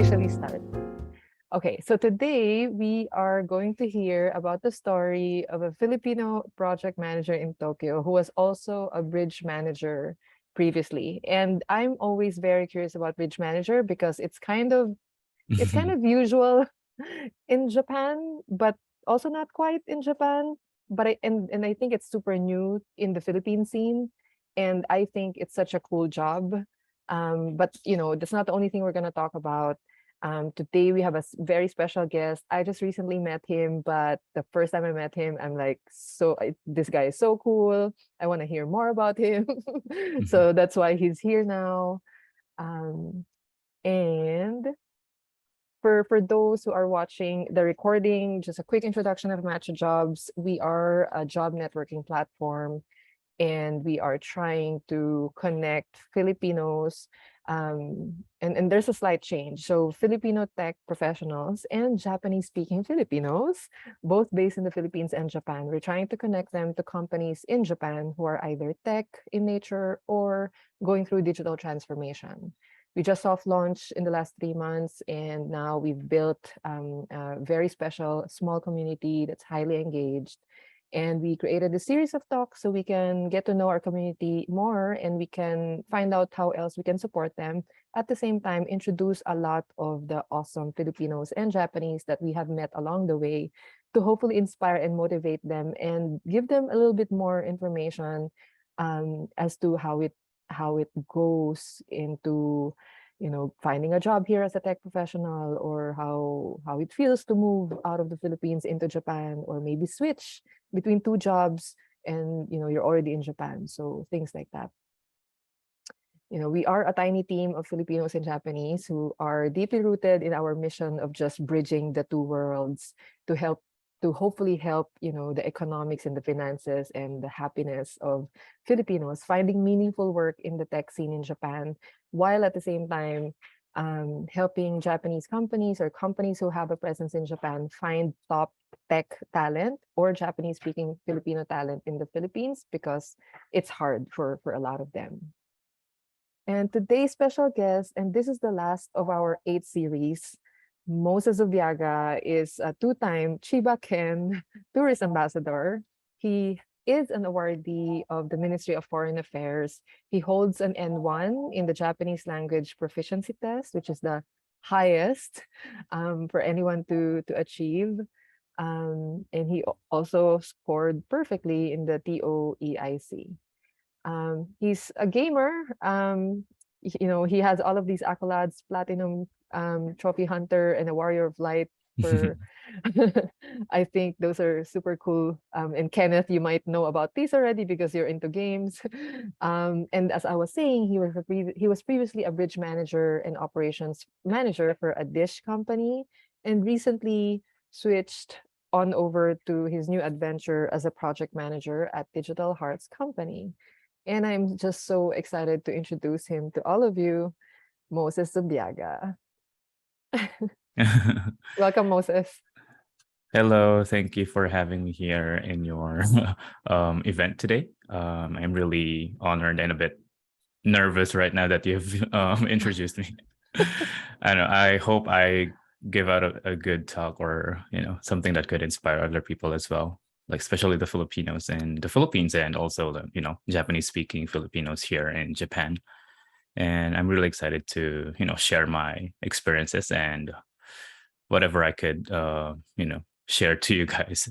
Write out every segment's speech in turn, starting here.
officially start. Okay, so today we are going to hear about the story of a Filipino project manager in Tokyo who was also a bridge manager previously. And I'm always very curious about bridge manager because it's kind of usual in Japan, but also not quite in Japan. But I think it's super new in the Philippine scene, and I think it's such a cool job. But that's not the only thing we're gonna talk about. Today we have a very special guest. I just recently met him, but the first time I met him, I'm like, this guy is so cool. I want to hear more about him. So that's why he's here now. Um, and for those who are watching the recording, just a quick introduction of Matcha Jobs. We are a job networking platform, and we are trying to connect Filipinos. And there's a slight change. So Filipino tech professionals and Japanese-speaking Filipinos, both based in the Philippines and Japan. We're trying to connect them to companies in Japan who are either tech in nature or going through digital transformation. We just soft launched in the last 3 months, and now we've built a very special small community that's highly engaged. And we created a series of talks so we can get to know our community more, and we can find out how else we can support them. At the same time, introduce a lot of the awesome Filipinos and Japanese that we have met along the way to hopefully inspire and motivate them and give them a little bit more information as to how it goes into finding a job here as a tech professional, or how it feels to move out of the Philippines into Japan, or maybe switch between two jobs and you're already in Japan. So things like that. We are a tiny team of Filipinos and Japanese who are deeply rooted in our mission of just bridging the two worlds to hopefully help the economics and the finances and the happiness of Filipinos finding meaningful work in the tech scene in Japan, while at the same time helping Japanese companies or companies who have a presence in Japan find top tech talent or Japanese speaking Filipino talent in the Philippines, because it's hard for a lot of them. And today's special guest, and this is the last of our 8 series, Moses Zubiaga is a 2-time Chiba-kun tourist ambassador. He is an awardee of the Ministry of Foreign Affairs. He holds an N1 in the Japanese language proficiency test, which is the highest for anyone to achieve. And he also scored perfectly in the TOEIC. He's a gamer. He has all of these accolades: platinum trophy hunter and a warrior of light for I think those are super cool. And Kenneth, you might know about these already because you're into games. And as I was saying, he was previously a bridge manager and operations manager for a dish company, and recently switched on over to his new adventure as a project manager at Digital Hearts Company. And I'm just so excited to introduce him to all of you, Moses Zubiaga. Welcome, Moses. Hello, thank you for having me here in your event today. I'm really honored and a bit nervous right now that you've introduced me. I hope I give out a good talk, or something that could inspire other people as well, like especially the Filipinos in the Philippines, and also the Japanese speaking Filipinos here in Japan. And I'm really excited to share my experiences and whatever I could share to you guys.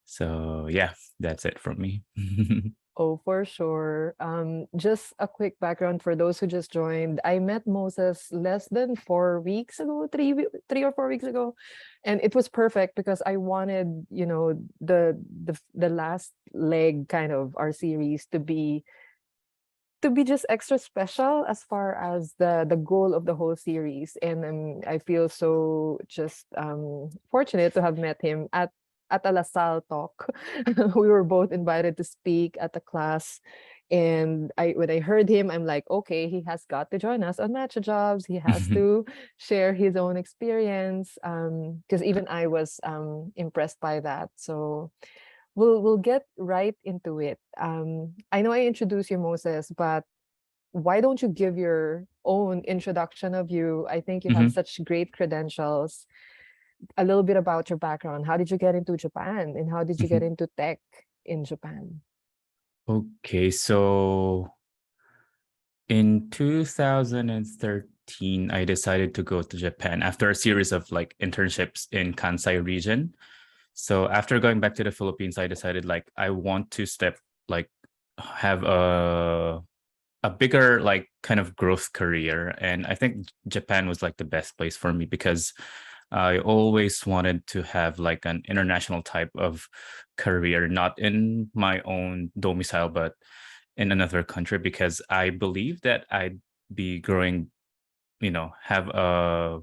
So yeah, that's it from me. Oh, for sure. Just a quick background for those who just joined. I met Moses less than 4 weeks ago, 3 or 4 weeks ago, and it was perfect because I wanted, the last leg kind of our series to be just extra special as far as the goal of the whole series. And I feel so just fortunate to have met him at a LaSalle talk. We were both invited to speak at the class. And when I heard him, I'm like, okay, he has got to join us on Matcha Jobs. He has to share his own experience. Because even I was impressed by that. So we'll get right into it. I know I introduced you, Moses, but why don't you give your own introduction of you? I think you have Mhm. such great credentials. A little bit about your background. How did you get into Japan, and how did you get Mhm. into tech in Japan? Okay, so in 2013, I decided to go to Japan after a series of like internships in Kansai region. So after going back to the Philippines, I decided like I want to like have a bigger like kind of growth career, and I think Japan was like the best place for me because I always wanted to have like an international type of career, not in my own domicile, but in another country, because I believe that I'd be growing, have a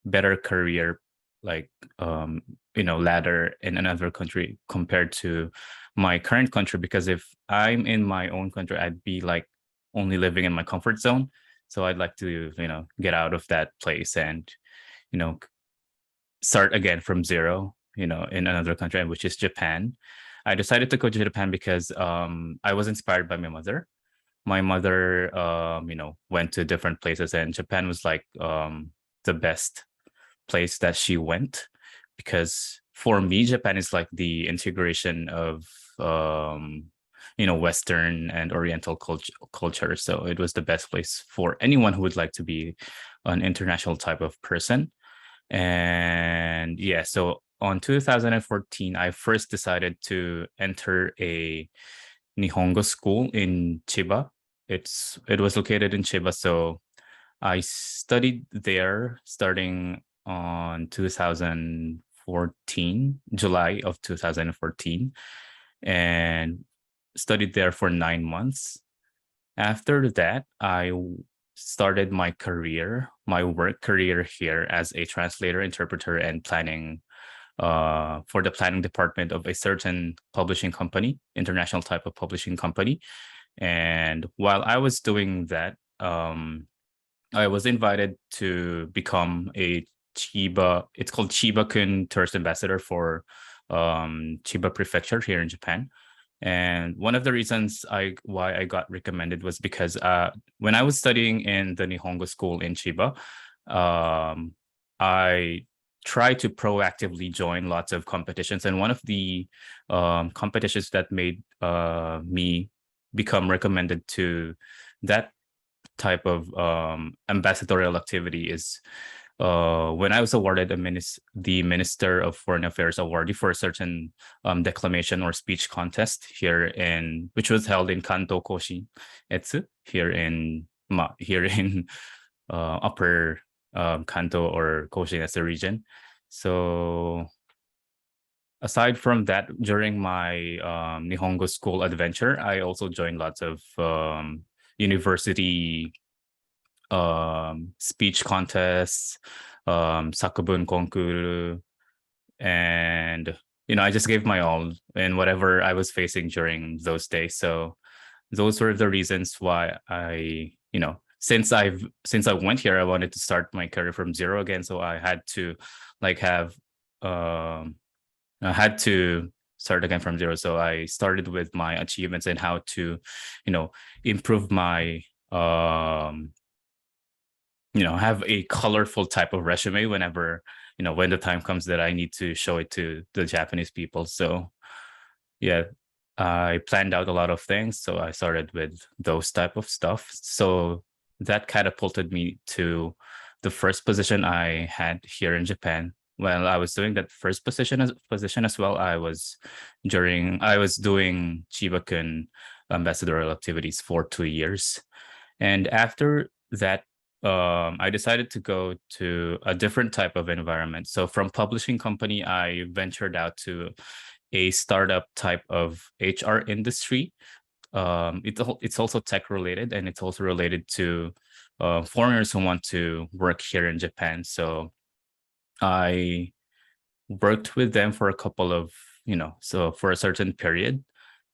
better career, like, ladder in another country compared to my current country. Because if I'm in my own country, I'd be like only living in my comfort zone. So I'd like to, get out of that place and, you know, start again from zero, in another country, which is Japan. I decided to go to Japan because I was inspired by my mother. My mother, went to different places, and Japan was like the best place that she went, because for me, Japan is like the integration of Western and Oriental culture. So it was the best place for anyone who would like to be an international type of person. And yeah, so on 2014, I first decided to enter a Nihongo school in Chiba. It was located in Chiba, so I studied there starting on 2014, July of 2014, and studied there for 9 months. After that, started my work career here as a translator, interpreter, and planning for the planning department of a certain publishing company, international type of publishing company. And while I was doing that, I was invited to become a it's called Chiba-kun tourist ambassador for Chiba Prefecture here in Japan. And one of the reasons why I got recommended was because when I was studying in the Nihongo school in Chiba, um, I tried to proactively join lots of competitions. And one of the competitions that made me become recommended to that type of ambassadorial activity is when I was awarded the Minister of Foreign Affairs awardee for a certain declamation or speech contest which was held in Kanto Koshi Etsu here in Upper Kanto or Koshi Etsu region. So aside from that, during my Nihongo school adventure, I also joined lots of university speech contests, sakubun konkuru, and I just gave my all in whatever I was facing during those days. So those were the reasons why since I went here, I wanted to start my career from zero again. So I had to like have um I had to start again from zero. So I started with my achievements and how to, improve my have a colorful type of resume whenever, when the time comes that I need to show it to the Japanese people. So yeah, I planned out a lot of things. So I started with those type of stuff. So that catapulted me to the first position I had here in Japan. While I was doing that first position as well, I was doing Chiba-kun ambassadorial activities for 2 years. And after that, I decided to go to a different type of environment. So from publishing company, I ventured out to a startup type of HR industry. It's also tech related, and it's also related to foreigners who want to work here in Japan. So I worked with them for a couple of, so for a certain period.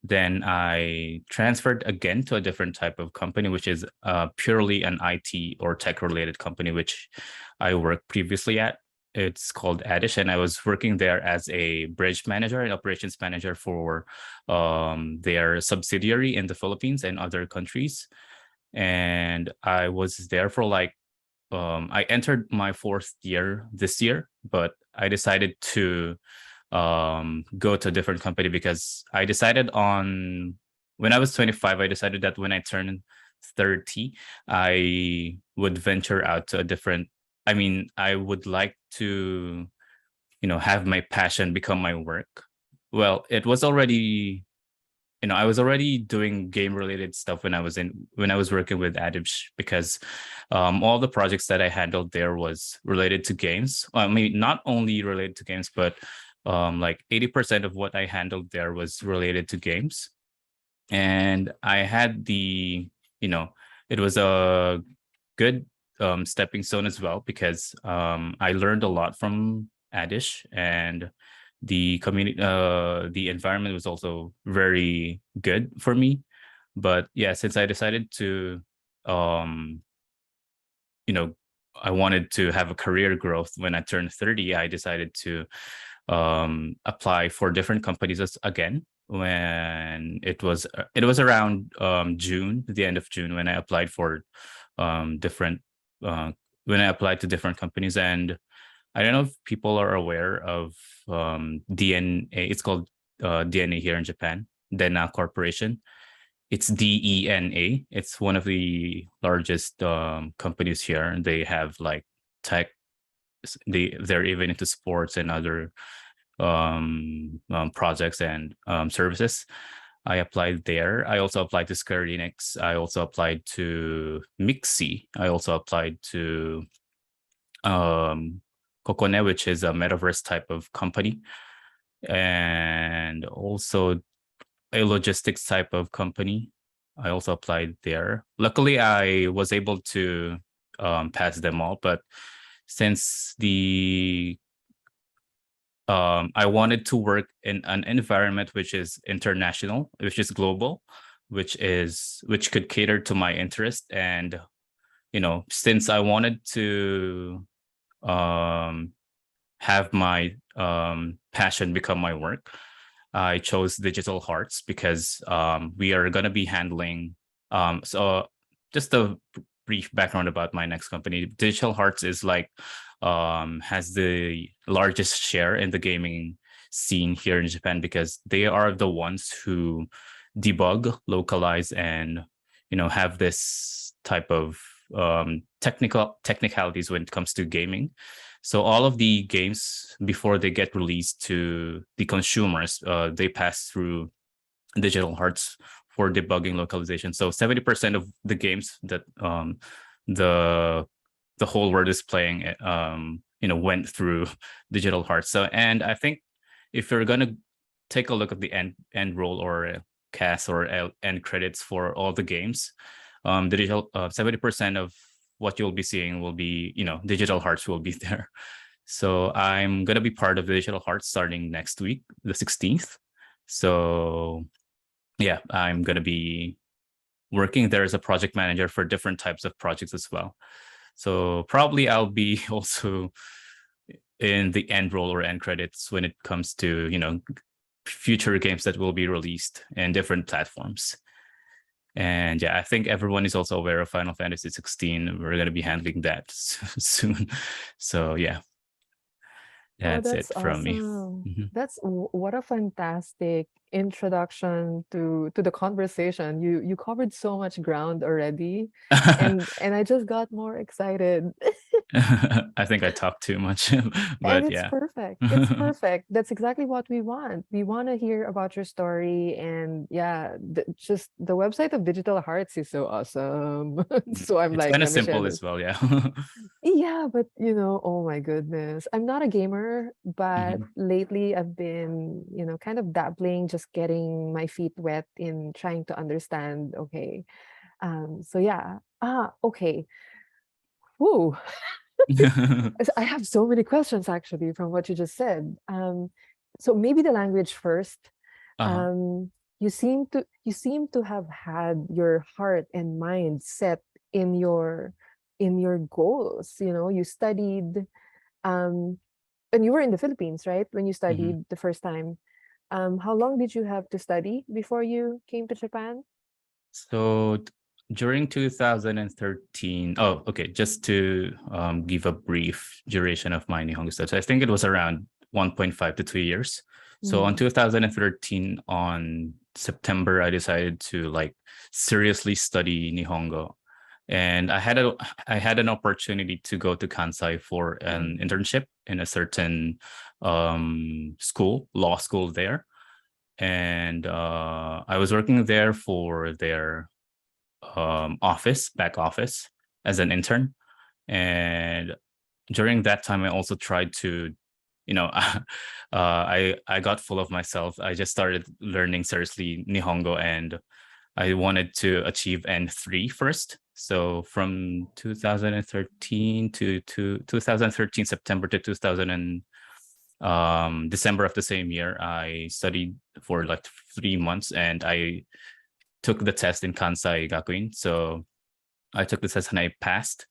Then I transferred again to a different type of company, which is purely an IT or tech related company, which I worked previously at. It's called Adish, and I was working there as a bridge manager and operations manager for their subsidiary in the Philippines and other countries. and I was there for like I entered my fourth year this year, but I decided to go to a different company because I decided on when I was 25, I decided that when I turned 30, I would venture out to a different, I mean, I would like to, have my passion become my work. Well, it was already, I was already doing game related stuff when I was working with Adibs because all the projects that I handled there was related to games. I mean, not only related to games, but like 80% of what I handled there was related to games. And I had it was a good stepping stone as well because I learned a lot from Adish, and the environment was also very good for me. But yeah, since I decided to um you know I wanted to have a career growth when I turned 30, I decided to apply for different companies again when it was around June, the end of June, when I applied for different uh, when I applied to different companies. And I don't know if people are aware of DNA. It's called DNA here in Japan, Dena Corporation. It's DENA. It's one of the largest companies here. They have like tech. They're even into sports and other projects and services. I applied there. I also applied to Square Enix. I also applied to Mixi. I also applied to um, Kokone, which is a metaverse type of company, and also a logistics type of company. I also applied there. Luckily, I was able to pass them all, but since the I wanted to work in an environment which is international, which is global, which could cater to my interest. And since I wanted to um, have my passion become my work, I chose Digital Hearts because we are going to be handling. So, just a brief background about my next company. Digital Hearts is like has the largest share in the gaming scene here in Japan because they are the ones who debug, localize, and have this type of technicalities when it comes to gaming. So all of the games before they get released to the consumers, they pass through Digital Hearts for debugging localization. So 70% of the games that the the whole world is playing, went through Digital Hearts. So, and I think if you're gonna take a look at the end roll or cast or end credits for all the games, digital 70% of what you'll be seeing will be, Digital Hearts will be there. So I'm gonna be part of Digital Hearts starting next week, the 16th. So yeah, I'm gonna be working there as a project manager for different types of projects as well. So probably I'll be also in the end roll or end credits when it comes to, future games that will be released in different platforms. And yeah, I think everyone is also aware of Final Fantasy 16. We're going to be handling that soon. So yeah, Oh, that's that's it from me. awesome. Mhm. What a fantastic introduction to the conversation. You covered so much ground already, and I just got more excited. I think I talked too much, And but it's yeah. perfect. It's perfect. That's exactly what we want. We want to hear about your story. And yeah, just the website of Digital Hearts is so awesome. So I'm It's like, kind of let me share simple this. as well, yeah. Yeah, but oh my goodness. I'm not a gamer, but Mhm. lately I've been, kind of dabbling, just getting my feet wet in trying to understand. Okay. So yeah. Okay. Whoa. I have so many questions actually from what you just said. So maybe the language first. Uh-huh. Um, you seem to have had your heart and mind set in your goals. You studied, um, and you were in the Philippines, right? When you Mhm. studied the first time. How long did you have to study before you came to Japan? So during 2013. Oh, okay. Just to give a brief duration of my Nihongo studies, I think it was around 1.5 to 2 years. So on Mm. 2013, on September, I decided to like seriously study Nihongo, and I had an opportunity to go to Kansai for an Mm. internship in a certain school, law school there, and I was working there for their back office as an intern. And during that time, I also tried to, I got full of myself. I just started learning seriously Nihongo, and I wanted to achieve N3 first. So from 2013 to 2013 September to 2000 December of the same year, I studied for like 3 months, and I took the test in Kansai Gakuin. So I took the test and I passed.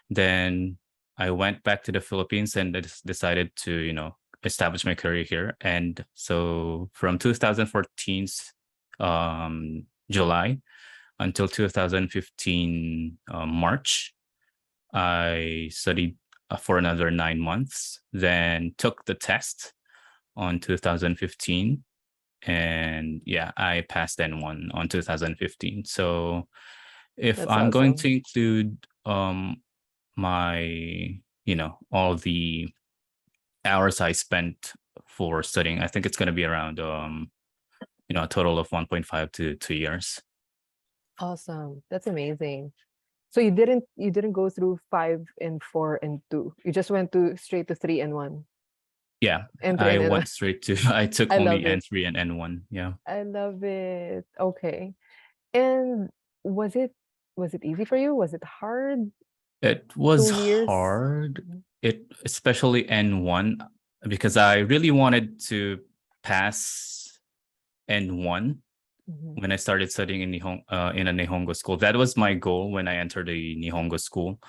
Then I went back to the Philippines and I just decided to, establish my career here. And so from 2014's July until 2015 March, I studied for another 9 months, then took the test on 2015. And yeah, I passed N1 on 2015. So if That's I'm going awesome. to include my, all the hours I spent for studying, I think it's going to be around a total of 1.5 to 2 years. Awesome. That's amazing. So you didn't go through 5 and 4 and 2. You just went to straight to 3 and 1 Yeah, and three I and N1. went straight to I took I only love it. N3 and N1. Yeah. I love it. Okay. And was it was it easy for you? Was it hard? It two was years. hard. It especially N1 because I really wanted to pass N1 Mhm. when I started studying in a Nihongo school. That was my goal when I entered the Nihongo school.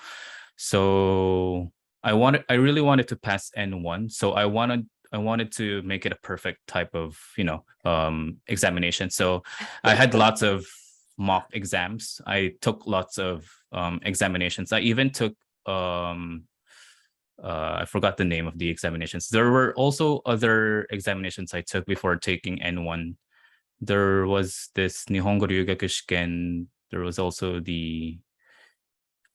So I really wanted to pass N1. So I wanted to make it a perfect type of, examination. So I had lots of mock exams. I took lots of examinations. I even took I forgot the name of the examinations. There were also other examinations I took before taking N1. There was this Nihongo Ryugaku Shiken. There was also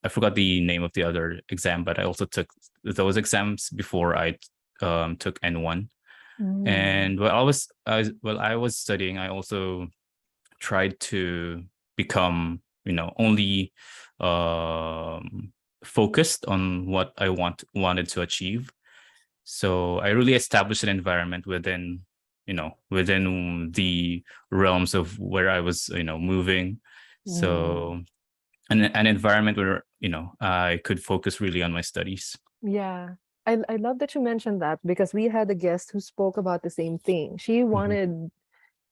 I forgot the name of the other exam, but I also took those exams before I took N1. Mm. And while I was studying, I also tried to become, only um, focused on what I wanted to achieve. So I really established an environment within the realms of where I was, moving. Mm. So an environment where, I could focus really on my studies. Yeah. I love that you mentioned that because we had a guest who spoke about the same thing. She Mhm, wanted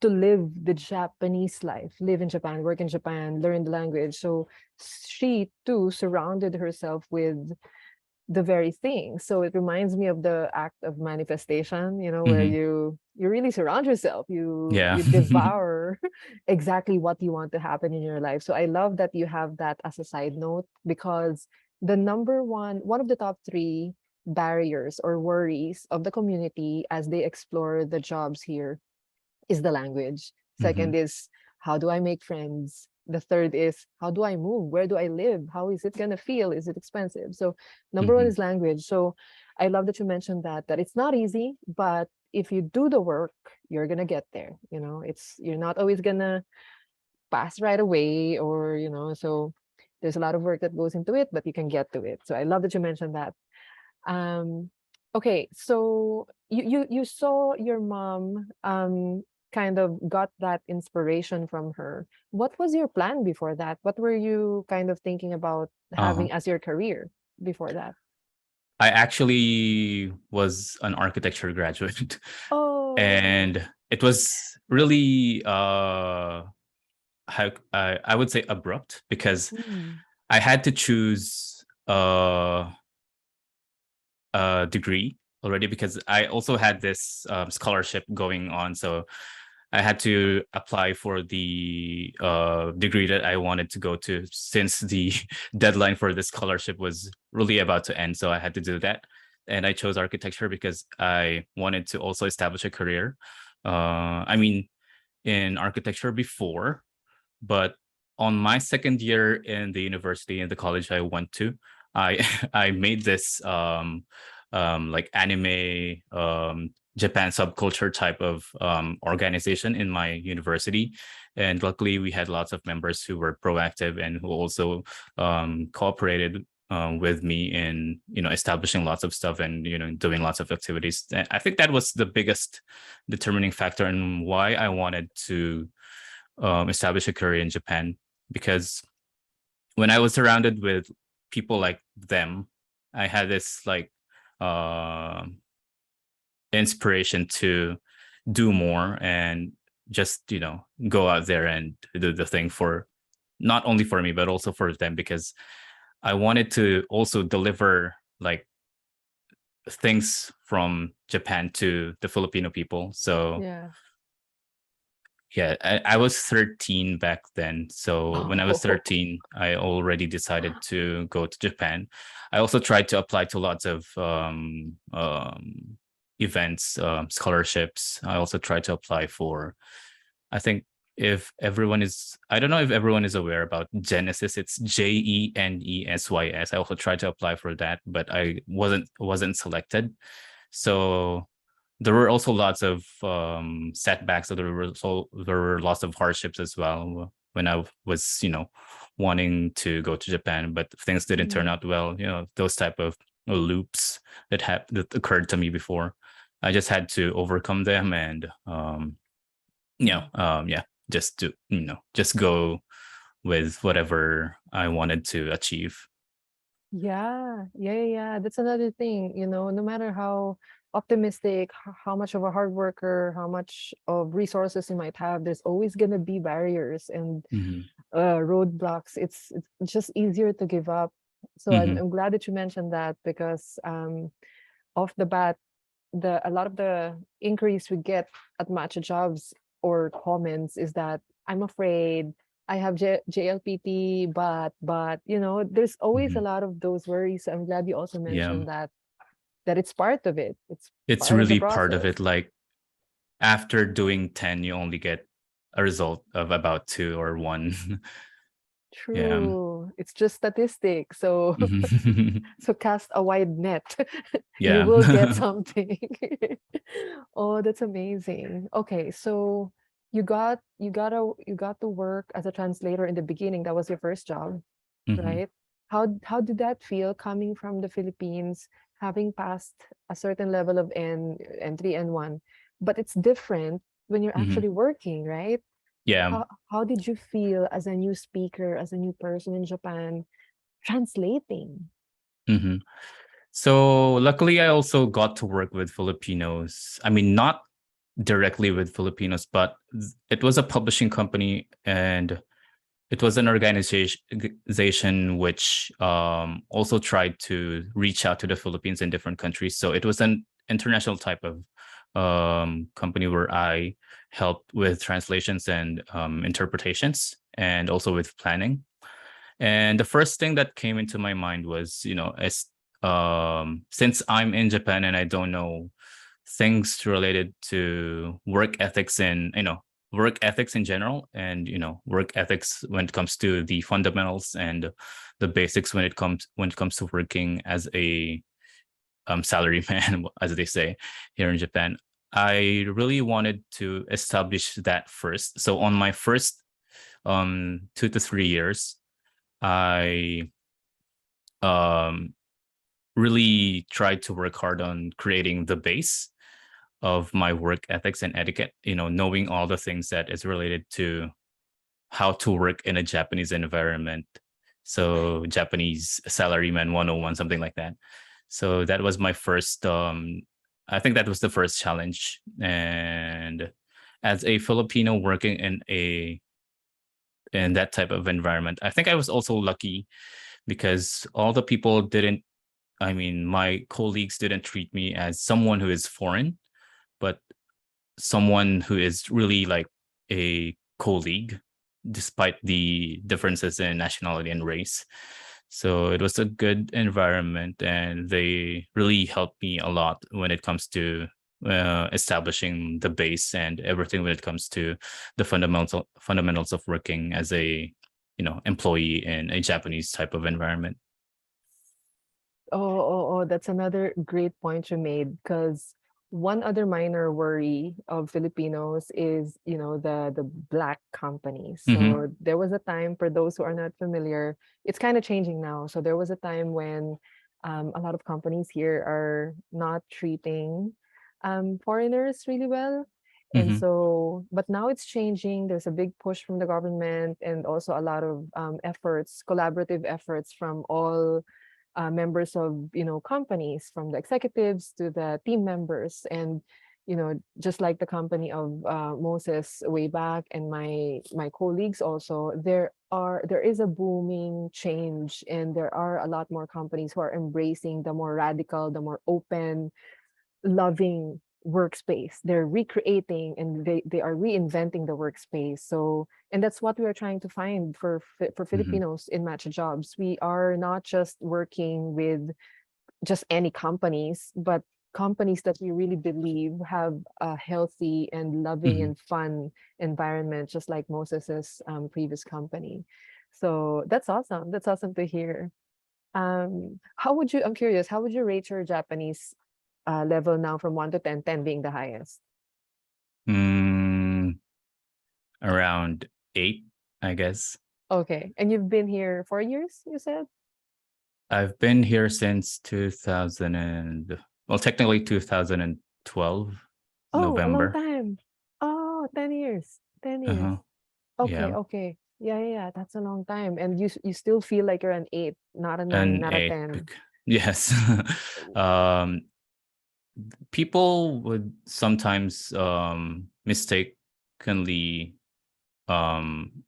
to live the Japanese life, live in Japan, work in Japan, learn the language. So she too surrounded herself with the very thing. So it reminds me of the act of manifestation, where mhm. you really surround yourself. Yeah. You devour exactly what you want to happen in your life. So I love that you have that as a side note because the one of the top three barriers or worries of the community as they explore the jobs here is the language. Second Mhm, is how do I make friends? The third is how do I move? Where do I live? How is it gonna feel? Is it expensive? So number one mhm. is language. So I love that you mentioned that it's not easy, but if you do the work, you're gonna get there. You're not always gonna pass right away, or so there's a lot of work that goes into it, but you can get to it. So I love that you mentioned that. Um, okay, so you saw your mom kind of got that inspiration from her. What was your plan before that? What were you kind of thinking about Uh-huh. having as your career before that? I actually was an architecture graduate, Oh. and it was really how I would say abrupt because Mm. I had to choose a degree already because I also had this scholarship going on. So I had to apply for the degree that I wanted to go to, since the deadline for the scholarship was really about to end. So I had to do that. And I chose architecture because I wanted to also establish a career. I mean, in architecture before, but on my second year in the university, in the college I went to, I I made this like anime Japan subculture type of organization in my university, and luckily we had lots of members who were proactive and who also cooperated with me in, you know, establishing lots of stuff and, you know, doing lots of activities. And I think that was the biggest determining factor in why I wanted to establish a career in Japan, because when I was surrounded with people like them, I had this like uh, inspiration to do more and just, you know, go out there and do the thing for not only for me but also for them, because I wanted to also deliver like things from Japan to the Filipino people. So Yeah. yeah, I was 13 back then. So when I was Oh, 13, I already decided to go to Japan. I also tried to apply to lots of events, scholarships. I also tried to apply for, I think, if everyone is, I don't know if everyone is aware about Genesis. It's Genesys. I also tried to apply for that, but I wasn't selected. So there were also lots of setbacks. So there were lots of hardships as well when I was, you know, wanting to go to Japan, but things didn't turn mm, out well. You know, those type of loops that occurred to me before. I just had to overcome them and yeah, just to, you know, just go with whatever I wanted to achieve. yeah. That's another thing, you know, no matter how optimistic, how much of a hard worker, how much of resources you might have, there's always gonna be barriers and Hmm. roadblocks. It's just easier to give up. So Hmm. I'm glad that you mentioned that because off the bat, the a lot of the inquiries we get at Matcha Jobs or comments is that I'm afraid I have JLPT, but you know, there's always a Hmm. lot of those worries. So I'm glad you also Yeah, mentioned that it's part of it. It's it's part of the really part of process. it. Like after doing 10, you only get a result of about 2 or 1. Yeah. True. It's just statistics. So Mhm. so cast a wide net. You Yeah. will get something. Oh, that's amazing. Okay, so you got to work as a translator in the beginning. That was your first job, Mhm. right? How did that feel coming from the Philippines, having passed a certain level of N3 N1, but it's different when you're Mhm. actually working, right? Yeah. How did you feel as a new speaker, as a new person in Japan, translating? Mhm. So luckily, I also got to work with Filipinos. I mean, not directly with Filipinos, but it was a publishing company, and it was an organization which also tried to reach out to the Philippines in different countries. So it was an international type of company where I helped with translations and interpretations, and also with planning. And the first thing that came into my mind was, you know, as since I'm in Japan and I don't know things related to work ethics and, you know, work ethics in general, and, you know, work ethics when it comes to the fundamentals and the basics when it comes to working as a salary man, as they say here in Japan. I really wanted to establish that first. So on my first 2 to 3 years, I um, really tried to work hard on creating the base of my work ethics and etiquette, you know, knowing all the things that is related to how to work in a Japanese environment. So Japanese salaryman 101, something like that. So that was my first I think that was the first challenge. And as a Filipino working in that type of environment, I think I was also lucky because all the people didn't, I mean, my colleagues didn't treat me as someone who is foreign, but someone who is really like a colleague, despite the differences in nationality and race. So it was a good environment, and they really helped me a lot when it comes to establishing the base and everything when it comes to the fundamentals of working as a employee in a Japanese type of environment. Oh, that's another great point you made, because one other minor worry of Filipinos is, the black companies. Mm-hmm. So there was a time, for those who are not familiar, it's kind of changing now. So there was a time when a lot of companies here are not treating foreigners really well. And Mm-hmm. so, but now it's changing. There's a big push from the government, and also a lot of efforts, collaborative efforts from all members of companies, from the executives to the team members. And just like the company of Moses way back, and my colleagues also, there is a booming change, and there are a lot more companies who are embracing the more radical, the more open, loving workspace. They're recreating, and they are reinventing the workspace. So, and that's what we are trying to find for Mm-hmm. Filipinos in Matcha Jobs. We are not just working with just any companies, but companies that we really believe have a healthy and loving Mm-hmm. and fun environment, just like Moses's previous company. So that's awesome. That's awesome to hear. I'm curious, how would you rate your Japanese level now, from 1 to 10, 10 being the highest? Mm, around 8, I guess. Okay. And you've been here 4 years, you said? I've been here since 2000 and well, technically 2012 Oh, a long November. time. Oh, 10 years. 10 years. Uh-huh. Okay, Yeah, okay. Yeah, yeah, yeah. That's a long time. And you still feel like you're an 8, not a 9, an not a 8. 10. Yes. um, People would sometimes mistakenly um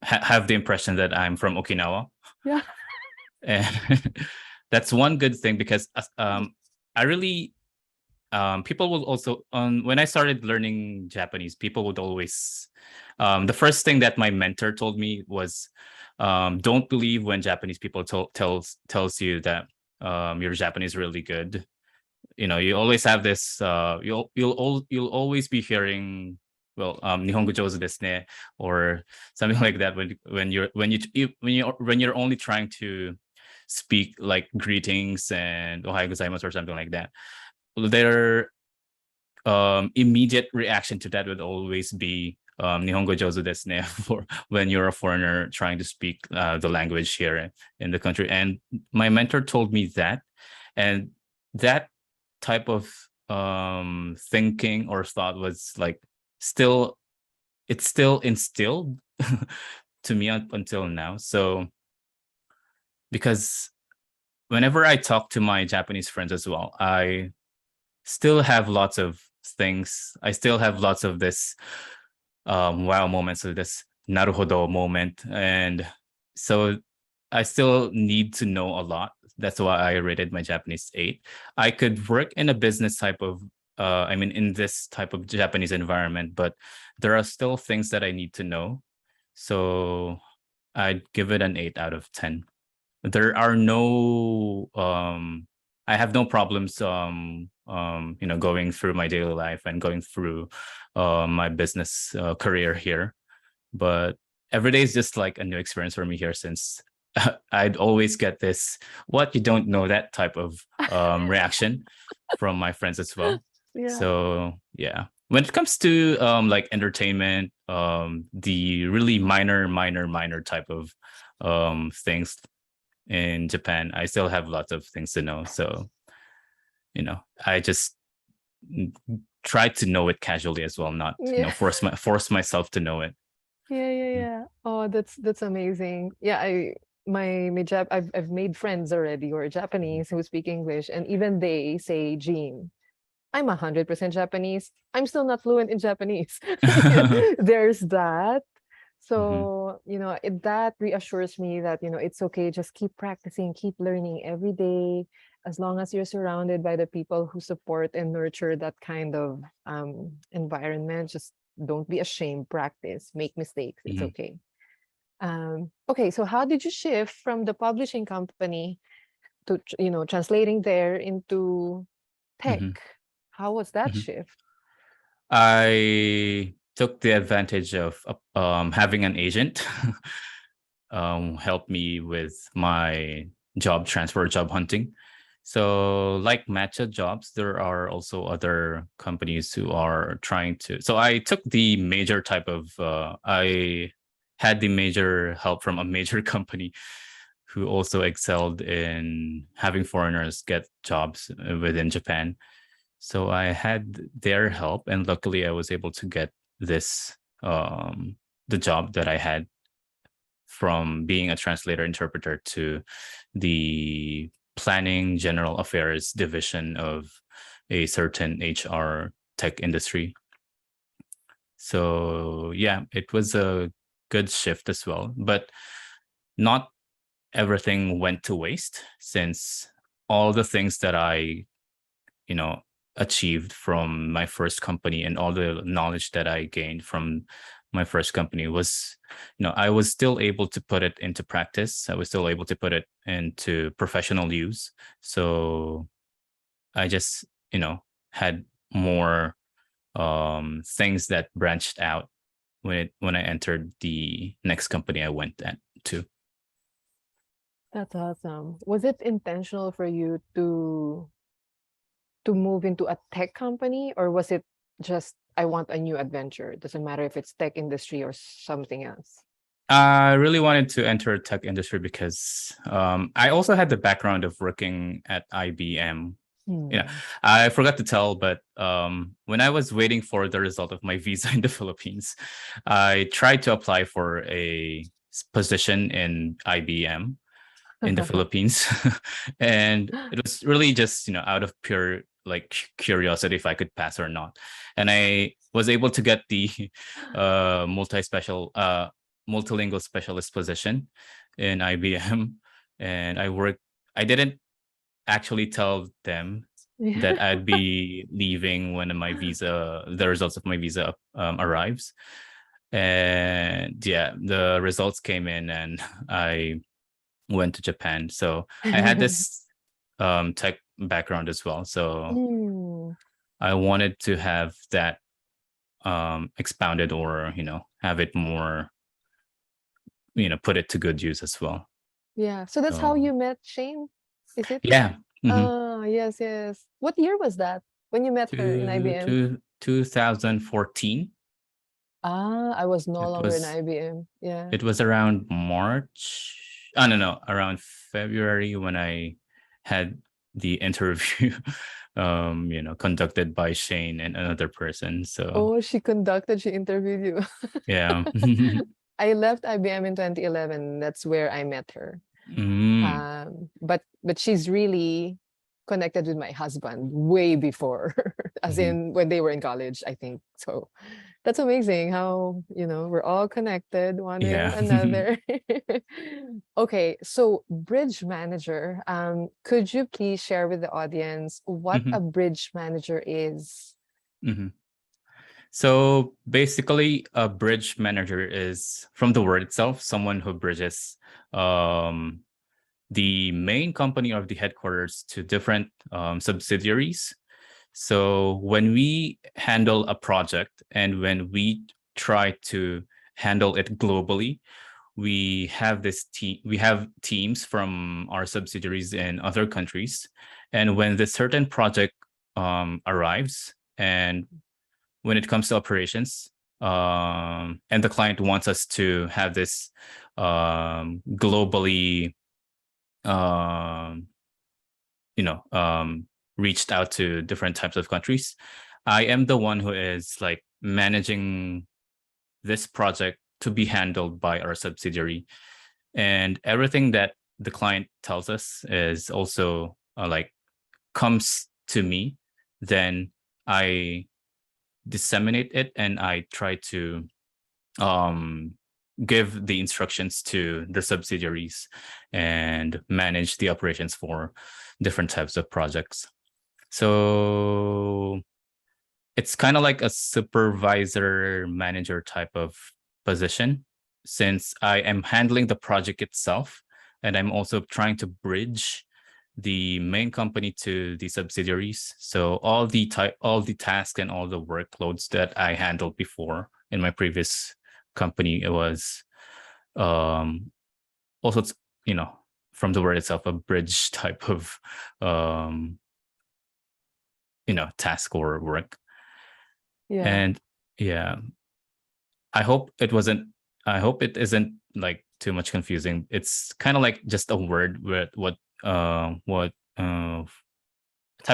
have the impression that I'm from Okinawa. Yeah. And that's one good thing because I really people will also when I started learning Japanese, people would always the first thing that my mentor told me was don't believe when Japanese people tells you that your Japanese really good. You always have this you'll always be hearing, well, nihongo jozu desu ne, or something like that when you're only trying to speak like greetings and ohayo gozaimasu or something like that. Their immediate reaction to that would always be nihongo jozu desu ne for when you're a foreigner trying to speak the language here in the country. And my mentor told me that, and that type of thinking or thought was like still it's still instilled to me up until now. So because whenever I talk to my Japanese friends as well, I still have lots of things. I still have lots of this wow moments, of this naruhodo moment. And so I still need to know a lot. That's why I rated my Japanese 8. I could work in a business type of in this type of Japanese environment, but there are still things that I need to know. So I'd give it an 8 out of 10. There are no I have no problems going through my daily life and going through my business career here. But every day is just like a new experience for me here, since I'd always get this "what, you don't know that" type of reaction from my friends as well. Yeah. So yeah, when it comes to like entertainment, the really minor type of things in Japan, I still have lots of things to know. So I just try to know it casually as well, not Yeah. force myself to know it. Yeah, yeah, Mm. yeah. Oh, that's amazing. Yeah, I've made friends already who are Japanese who speak English, and even they say, Jean, I'm 100% Japanese. I'm still not fluent in Japanese. There's that. Mhm. So, that reassures me that, it's okay. Just keep practicing, keep learning every day. as long as you're surrounded by the people who support and nurture that kind of environment, just don't be ashamed, practice, make mistakes. It's Mhm. okay. Okay, so how did you shift from the publishing company to, translating there into tech? Mhm. How was that Mhm. shift? I took the advantage of having an agent help me with my job transfer, job hunting. So, like Matcha Jobs, there are also other companies who are trying to. So, I took the major type of. I had the major help from a major company who also excelled in having foreigners get jobs within Japan. So I had their help, and luckily I was able to get this the job that I had from being a translator interpreter to the planning general affairs division of a certain HR tech industry. So yeah, it was a good shift as well, but not everything went to waste, since all the things that I you know achieved from my first company and all the knowledge that I gained from my first company was, I was still able to put it into practice. I was still able to put it into professional use. So I just, had more things that branched out when I entered the next company I went to. That's awesome. Was it intentional for you to move into a tech company, or was it just I want a new adventure? Doesn't matter if it's tech industry or something else. I really wanted to enter tech industry because I also had the background of working at IBM. Yeah, Hmm. I forgot to tell, but when I was waiting for the result of my visa in the Philippines, I tried to apply for a position in IBM in the Philippines, and it was really just out of pure like curiosity if I could pass or not, and I was able to get the multilingual specialist position in IBM, and I didn't actually tell them that Yeah. I'd be leaving when the results of my visa arrives. And yeah, the results came in, and I went to Japan. So I had this tech background as well. So Mm. I wanted to have that expounded, or have it more, put it to good use as well. Yeah. So that's how So you met Shane, is it? yeah. Mm-hmm. Ah, yes, yes. What year was that when you met her in IBM? 2014. Ah, I was no It longer in was IBM. Yeah. it was around March. I don't know, around February when I had the interview conducted by Shane and another person. So Oh, she interviewed you. yeah. I left IBM in 2011. That's where I met her. Mm, But she's really connected with my husband way before, as mhm. in when they were in college, I think. So that's amazing how, we're all connected one way or Yeah. another. Okay, so bridge manager. Could you please share with the audience what a Mhm, bridge manager is? mhm. So basically, a bridge manager is, from the word itself, someone who bridges um, the main company of the headquarters to different subsidiaries. So when we handle a project and when we try to handle it globally, we have teams from our subsidiaries in other countries, and when the certain project arrives, and when it comes to operations, and the client wants us to have this globally um, you know reached out to different types of countries, I am the one who is like managing this project to be handled by our subsidiary, and everything that the client tells us is also like comes to me. Then I disseminate it, and I try to um give the instructions to the subsidiaries and manage the operations for different types of projects. So it's kind of like a supervisor manager type of position, since I am handling the project itself, and I'm also trying to bridge the main company to the subsidiaries. So all the tasks and all the workloads that I handled before in my previous company, it was also, from the word itself, a bridge type of task or work. Yeah. And yeah, I hope it isn't like too much confusing. It's kind of like just a word with what type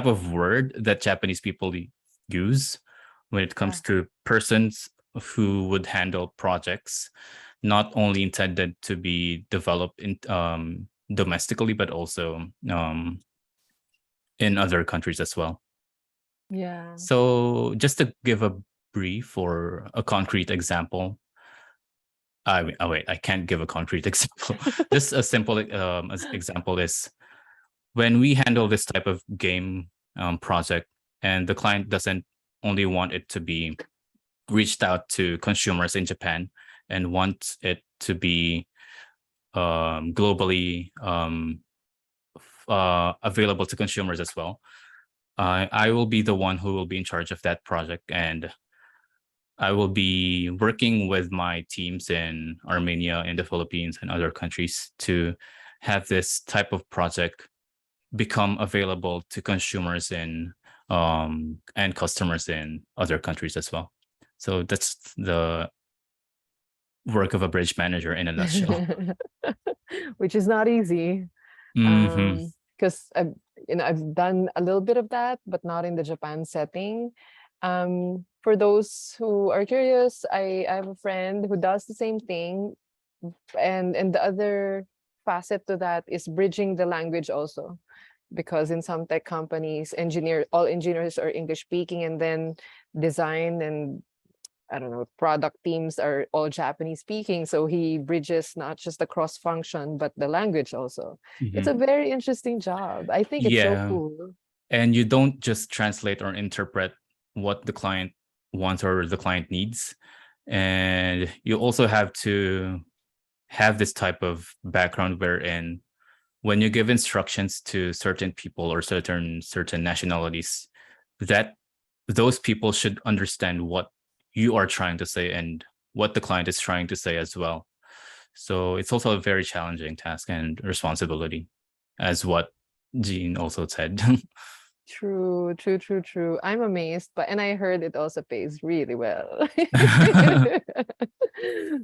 of word that Japanese people use when it Yeah. comes to persons who would handle projects not only intended to be developed in domestically, but also in other countries as well. Yeah. So just to give a brief or a concrete example, wait, I can't give a concrete example. Just a simple example is when we handle this type of game project, and the client doesn't only want it to be reached out to consumers in Japan and wants it to be globally available to consumers as well. I will be the one who will be in charge of that project, and I will be working with my teams in Armenia, in the Philippines, and other countries to have this type of project become available to consumers in and customers in other countries as well. So that's the work of a bridge manager in a nutshell. Which is not easy. Mm-hmm. Because I've done a little bit of that, but not in the Japan setting. For those who are curious, I have a friend who does the same thing, and the other facet to that is bridging the language also, because in some tech companies, all engineers are English speaking, and then design and I don't know, product teams are all Japanese speaking. So he bridges not just the cross function, but the language also. It's a Mm-hmm. very interesting job. I think it's so Yeah. cool. And you don't just translate or interpret what the client wants or the client needs. And you also have to have this type of background wherein when you give instructions to certain people or certain nationalities, that those people should understand what you are trying to say and what the client is trying to say as well. So it's also a very challenging task and responsibility, as what Jean also said. True, true, true, true. I'm amazed, and I heard it also pays really well.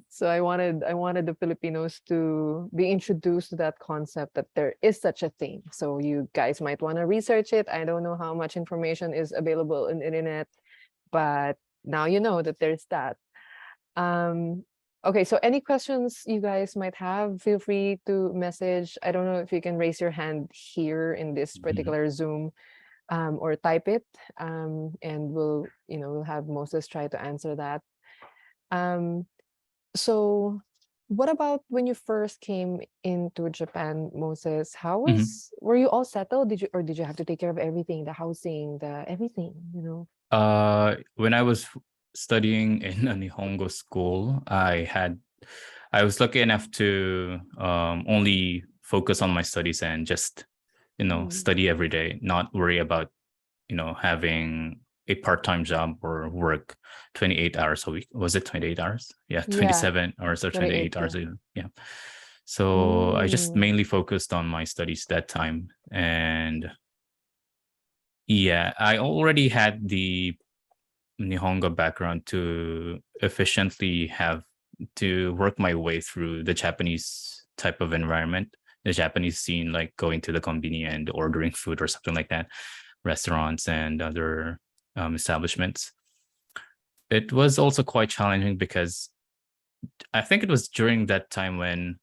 So I wanted the Filipinos to be introduced to that concept that there is such a thing. So you guys might want to research it. I don't know how much information is available on the internet, but now you know that there's that. Um, okay, so any questions you guys might have, feel free to message. I don't know if you can raise your hand here in this particular Zoom, or type it, and we'll have Moses try to answer that. Um, so what about when you first came into Japan, Moses? Mhm. Were you all settled? Did you have to take care of everything, the housing, the everything, When I was studying in a Nihongo school, I was lucky enough to only focus on my studies and just Mm. study every day, not worry about having a part-time job or work 28 hours a week. Was it 28 hours? Yeah, Yeah, 27 hours or 28, 28 yeah. hours. Yeah. So I just Mm. mainly focused on my studies that time. And yeah, I already had the Nihongo background to efficiently have to work my way through the Japanese type of environment, the Japanese scene, like going to the konbini and ordering food or something like that, restaurants and other establishments. It was also quite challenging because I think it was during that time when,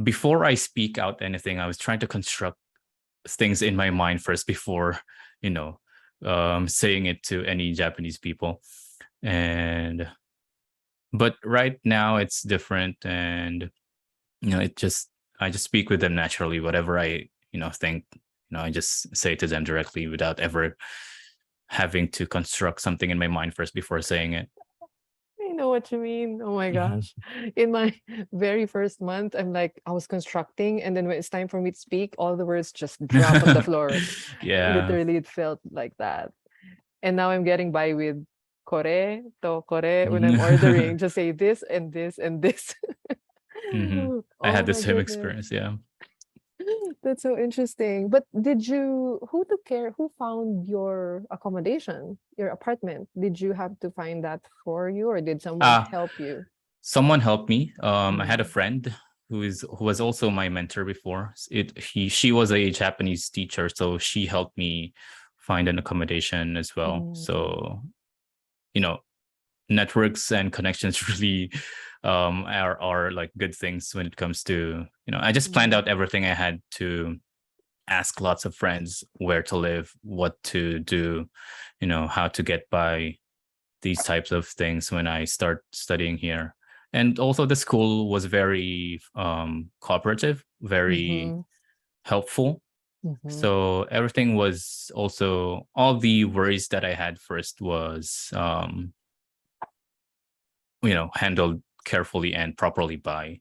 before I speak out anything, I was trying to construct things in my mind first before, you know, saying it to any Japanese people. And But right now it's different, and I just speak with them naturally. Whatever I think, I just say to them directly without ever having to construct something in my mind first before saying it. I know what you mean. Oh my gosh. In my very first month, I was constructing, and then when it's time for me to speak, all the words just drop on the floor. Yeah. Literally, it felt like that. And now I'm getting by with kore to kore when I'm ordering. Just say this and this and this. I Oh had the my same goodness. experience. Yeah. That's so interesting. But who took care, who found your accommodation, your apartment? Did you have to find that for you, or did someone Uh help you? Someone helped me. I had a Mm. friend who was also my mentor before. She was a Japanese teacher, so she helped me find an accommodation as well. Mm. So, you know, networks and connections really are like good things when it comes to, I just planned Mm. out everything. I had to ask lots of friends where to live, what to do, how to get by, these types of things when I start studying here. And also the school was very cooperative, very Mm-hmm. helpful. Mm-hmm. So everything was also, all the worries that I had first was handled carefully and properly by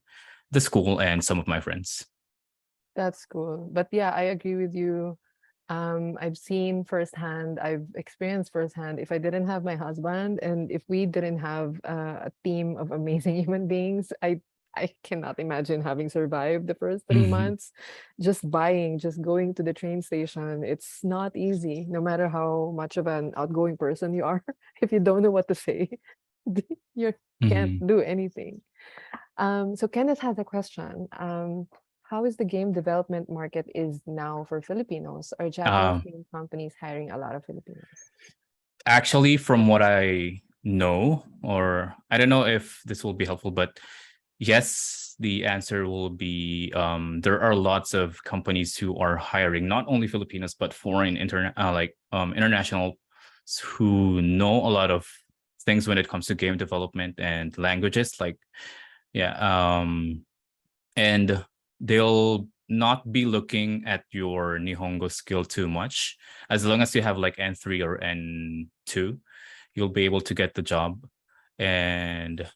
the school and some of my friends. That's cool. But yeah, I agree with you. I've seen firsthand, I've experienced firsthand. If I didn't have my husband, and if we didn't have a team of amazing human beings, I cannot imagine having survived the first 3 months. Just going to the train station. It's not easy, no matter how much of an outgoing person you are. If you don't know what to say, you can't do anything. So Kenneth has a question. How is the game development market is now for Filipinos? Are Japanese um, game companies hiring a lot of Filipinos? Actually, from what I know, or I don't know if this will be helpful, but yes, the answer will be there are lots of companies who are hiring not only Filipinos but foreign international who know a lot of things when it comes to game development and languages. Like, yeah, and they'll not be looking at your Nihongo skill too much. As long as you have like N3 or N2, you'll be able to get the job. And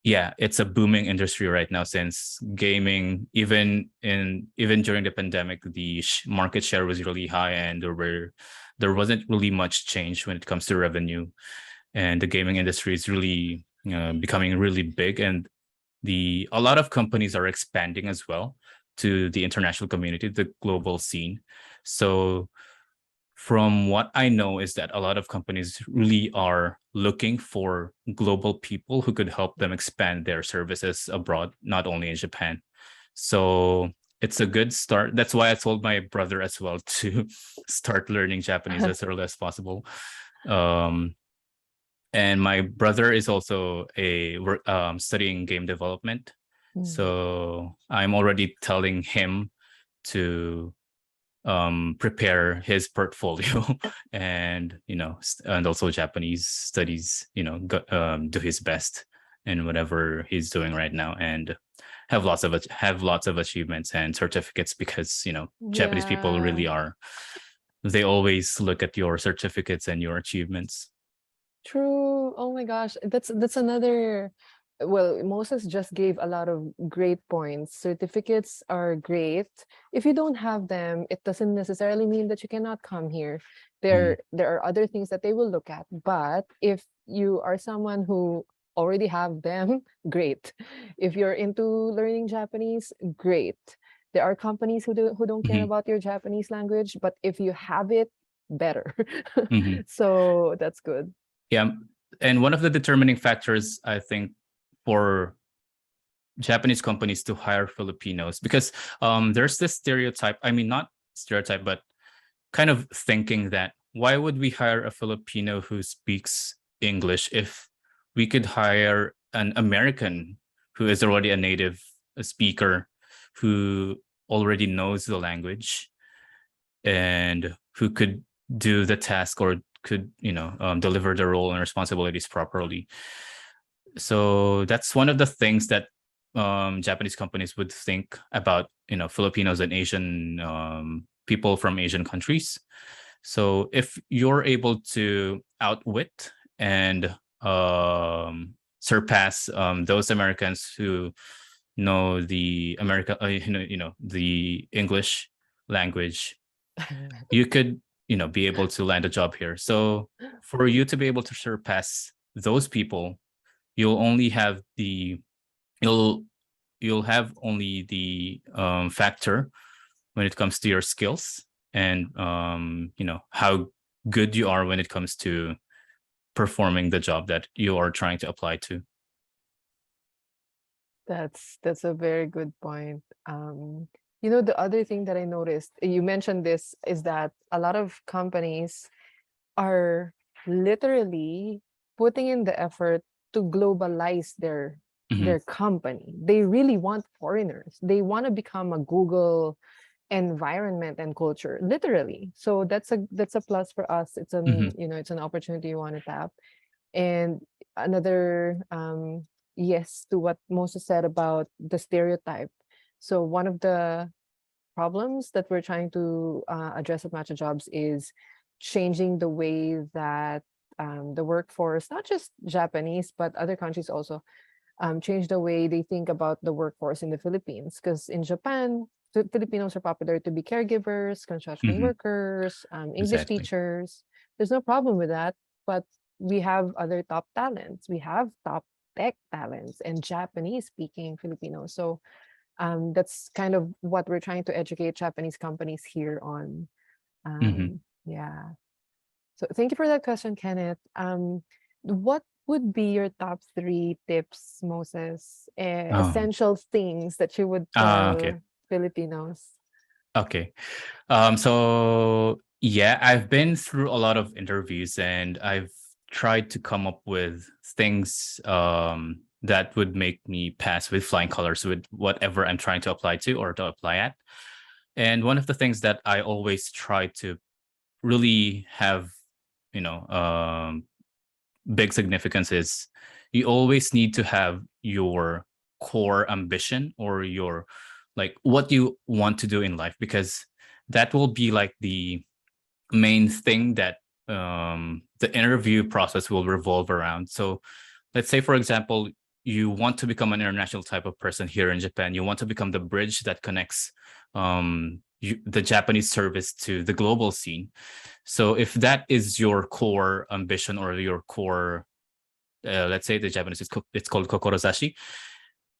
yeah, it's a booming industry right now, since gaming, even during the pandemic, the market share was really high, and there wasn't really much change when it comes to revenue. And the gaming industry is really becoming really big, and a lot of companies are expanding as well to the international community, the global scene. So from what I know is that a lot of companies really are looking for global people who could help them expand their services abroad, not only in Japan. So it's a good start. That's why I told my brother as well to start learning Japanese as early as possible. Um, and my brother is also studying game development, Mm. so I'm already telling him to prepare his portfolio and and also Japanese studies, do his best in whatever he's doing right now, and have lots of achievements and certificates, because Japanese people Yeah, really are, they always look at your certificates and your achievements. true. Oh my gosh, that's another. Well, Moses just gave a lot of great points. Certificates are great. If you don't have them, it doesn't necessarily mean that you cannot come here. Mhm. There are other things that they will look at. But if you are someone who already have them, great. If you're into learning Japanese, great. There are companies who don't care Mhm. about your Japanese language, but if you have it, better. Mhm. So that's good. Yeah, and one of the determining factors, I think, for Japanese companies to hire Filipinos, because there's this stereotype. I mean, not stereotype, but kind of thinking that why would we hire a Filipino who speaks English if we could hire an American who is already a native speaker, who already knows the language, and who could do the task, or could deliver the role and responsibilities properly. So that's one of the things that Japanese companies would think about, Filipinos and Asian people from Asian countries. So if you're able to outwit and surpass those Americans who know the the English language, you could be able to land a job here. So for you to be able to surpass those people, you'll only have the you'll you'll have only the factor when it comes to your skills and how good you are when it comes to performing the job that you are trying to apply to. That's a very good point. You know, the other thing that I noticed, you mentioned this, is that a lot of companies are literally putting in the effort to globalize Mhm, their company. They really want foreigners. They want to become a Google environment and culture, literally. So that's a plus for us. It's mhm, an, it's an opportunity you want to tap. And another yes to what Moses said about the stereotype. So one of the problems that we're trying to address at Matcha Jobs is changing the way that the workforce, not just Japanese, but other countries also, change the way they think about the workforce in the Philippines. Because in Japan, Filipinos are popular to be caregivers, construction mhm, workers, English exactly. teachers. There's no problem with that, but we have other top talents. We have top tech talents and Japanese speaking Filipinos. So that's kind of what we're trying to educate Japanese companies here on. Mhm. Yeah. So thank you for that question, Kenneth. What would be your top three tips, Moses? Oh, Essential things that you would okay. tell Filipinos? Okay. So yeah, I've been through a lot of interviews and I've tried to come up with things that would make me pass with flying colors with whatever I'm trying to apply to or to apply at. And one of the things that I always try to really have, you know, big significance is you always need to have your core ambition or your like what you want to do in life, because that will be like the main thing that the interview process will revolve around. So let's say, for example, you want to become an international type of person here in Japan. You want to become the bridge that connects the Japanese service to the global scene. So if that is your core ambition or your core, let's say the Japanese it's called kokorozashi.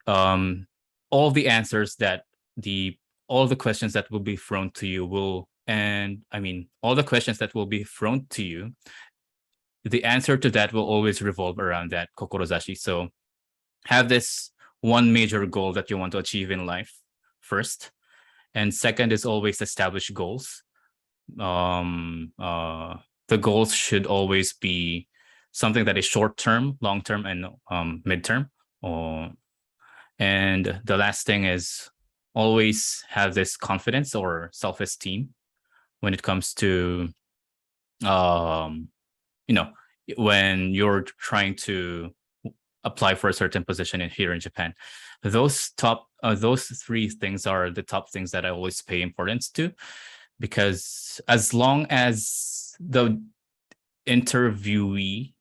Um, all the answers that the all the questions that will be thrown to you will, and I mean all the questions that will be thrown to you, the answer to that will always revolve around that kokorozashi. So have this one major goal that you want to achieve in life first, and second is always establish goals. um the goals should always be something that is short term, long term, and midterm. Or and the last thing is always have this confidence or self-esteem when it comes to um you know when you're trying to apply for a certain position here in Japan. Those three things are the top things that I always pay importance to, because as long as the interviewee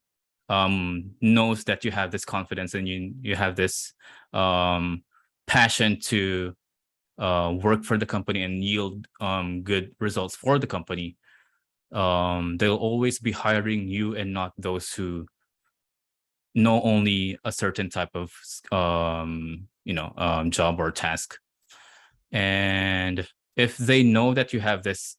knows that you have this confidence and you have this um, passion to work for the company and yield good results for the company, they'll always be hiring you and not those who know only a certain type of job or task. And if they know that you have this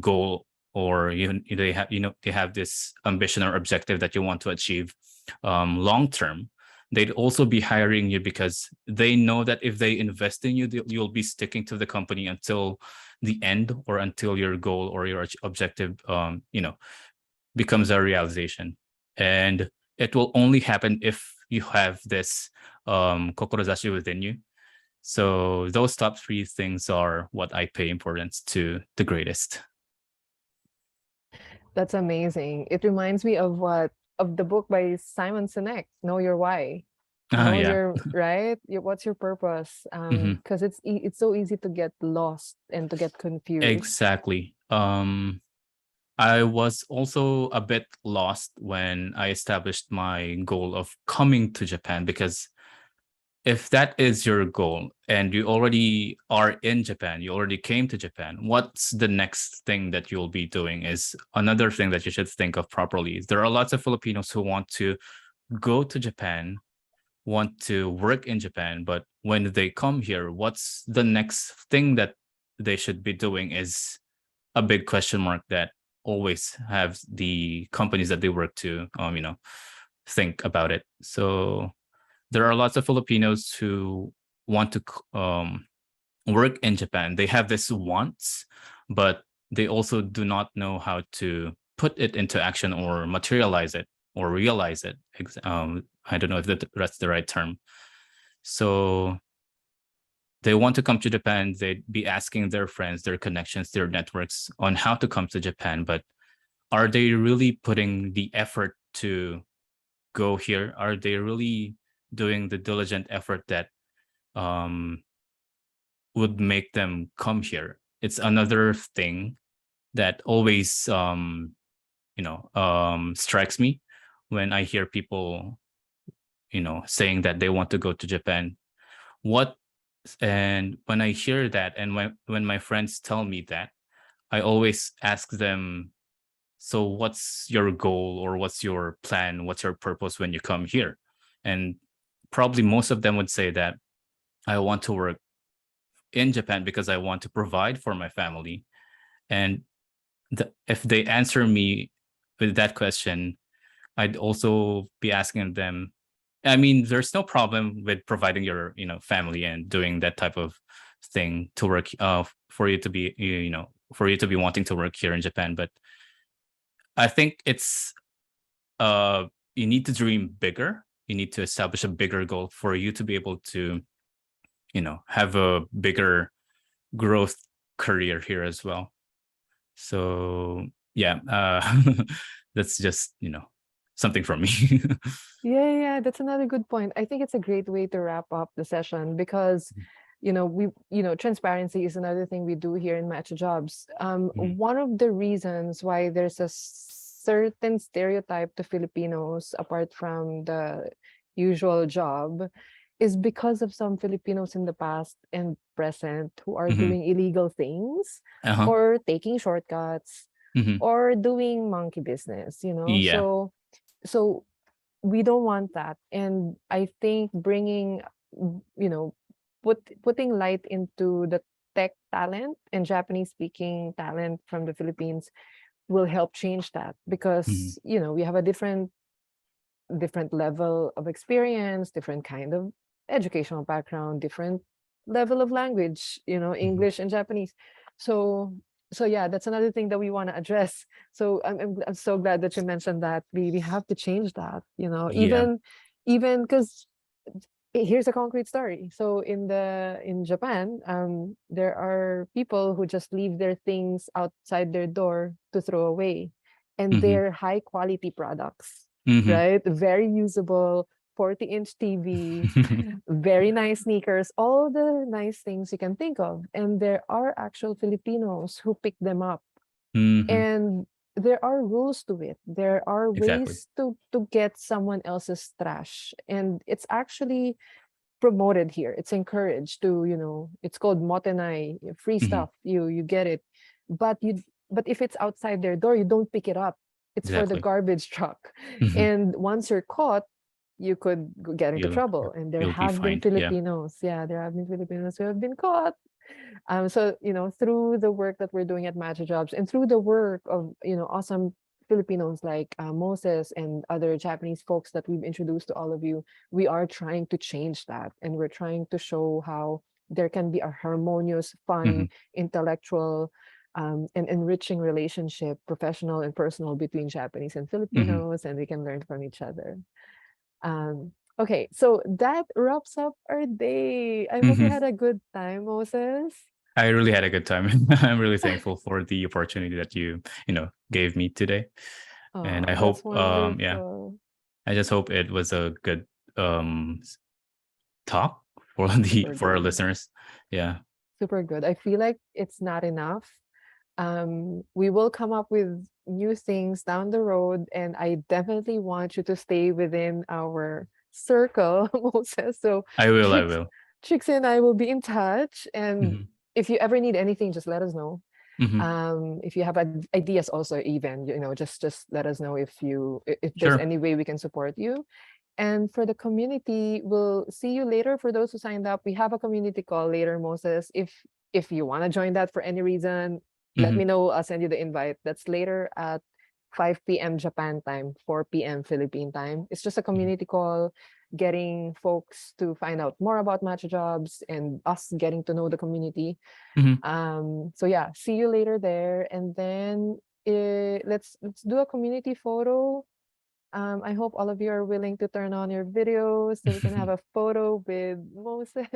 goal, or they have this ambition or objective that you want to achieve long term, they'd also be hiring you because they know that if they invest in you, you'll be sticking to the company until the end, or until your goal or your objective becomes a realization. And it will only happen if you have this kokorozashi within you. So those top three things are what I pay importance to the greatest. That's amazing. It reminds me of what of the book by Simon Sinek, Know Your Why. Know Yeah. your right. What's your purpose? Hmm. Because it's so easy to get lost and to get confused. Exactly. I was also a bit lost when I established my goal of coming to Japan, because if that is your goal and you already are in Japan, you already came to Japan, what's the next thing that you'll be doing is another thing that you should think of properly. There are lots of Filipinos who want to go to Japan, want to work in Japan, but when they come here, what's the next thing that they should be doing is a big question mark that always have the companies that they work to, think about it. So there are lots of Filipinos who want to work in Japan. They have this wants, but they also do not know how to put it into action or materialize it or realize it. I don't know if that's the right term. So they want to come to Japan. They'd be asking their friends, their connections, their networks on how to come to Japan. But are they really putting the effort to go here? Are they really doing the diligent effort that would make them come here? It's another thing that always strikes me when I hear people saying that they want to go to Japan. What And when I hear that, and when my friends tell me that, I always ask them, so what's your goal, or what's your plan, what's your purpose when you come here? And probably most of them would say that I want to work in Japan because I want to provide for my family. And if they answer me with that question, I'd also be asking them, I mean, there's no problem with providing your, family and doing that type of thing to work, for you to be, for you to be wanting to work here in Japan. But I think it's, you need to dream bigger. You need to establish a bigger goal for you to be able to, have a bigger growth career here as well. So yeah, that's just, something from me. Yeah, yeah, that's another good point. I think it's a great way to wrap up the session because, transparency is another thing we do here in Matcha Jobs. Mhm. One of the reasons why there's a certain stereotype to Filipinos apart from the usual job is because of some Filipinos in the past and present who are Mhm. doing illegal things Uh-huh. or taking shortcuts Mhm. or doing monkey business. Yeah. So we don't want that. And I think bringing, you know, putting light into the tech talent and Japanese speaking talent from the Philippines will help change that Mhm. because, we have a different level of experience, different kind of educational background, different level of language, Mhm. English and Japanese. So so yeah, that's another thing that we want to address. So I'm so glad that you mentioned that we have to change that, Yeah. even because here's a concrete story. So in Japan, there are people who just leave their things outside their door to throw away, and Mhm. they're high quality products, Mhm. right? Very usable, 40-inch TV, very nice sneakers, all the nice things you can think of. And there are actual Filipinos who pick them up. Mhm. And there are rules to it. There are Exactly. ways to get someone else's trash. And it's actually promoted here. It's encouraged to, it's called motenai, free Mhm. stuff. You get it. But but if it's outside their door, you don't pick it up. It's for the Exactly. garbage truck. Mhm. And once you're caught, you could get into You'll trouble. And there you'll be have been fine. Yeah. Filipinos. Yeah, there have been Filipinos who have been caught. So, through the work that we're doing at Matcha Jobs and through the work of, awesome Filipinos like Moses and other Japanese folks that we've introduced to all of you, we are trying to change that. And we're trying to show how there can be a harmonious, fun, Mhm. intellectual, and enriching relationship, professional and personal, between Japanese and Mhm. Filipinos, and we can learn from each other. Okay, so that wraps up our day. I hope you Mhm. had a good time, Moses. I really had a good time. I'm really thankful for the opportunity that you gave me today. And I Oh, that's hope, yeah, wonderful. I just hope it was a good um talk for Super for our good. listeners. Yeah. Super good. I feel like it's not enough. We will come up with new things down the road, and I definitely want you to stay within our circle, Moses. So I will, I Chicks, will. Chicks and I will be in touch. And Hmm. if you ever need anything, just let us know. Hmm. If you have ideas also, even, just let us know if there's Sure. any way we can support you. And for the community, we'll see you later. For those who signed up, we have a community call later, Moses. If you want to join that for any reason, let Hmm. me know. I'll send you the invite. That's later at 5 p.m. Japan time, 4 p.m. Philippine time. It's just a community call, getting folks to find out more about Matcha Jobs and us getting to know the community. Hmm. So yeah, see you later there. And then let's do a community photo. I hope all of you are willing to turn on your videos so we can have a photo with Moses.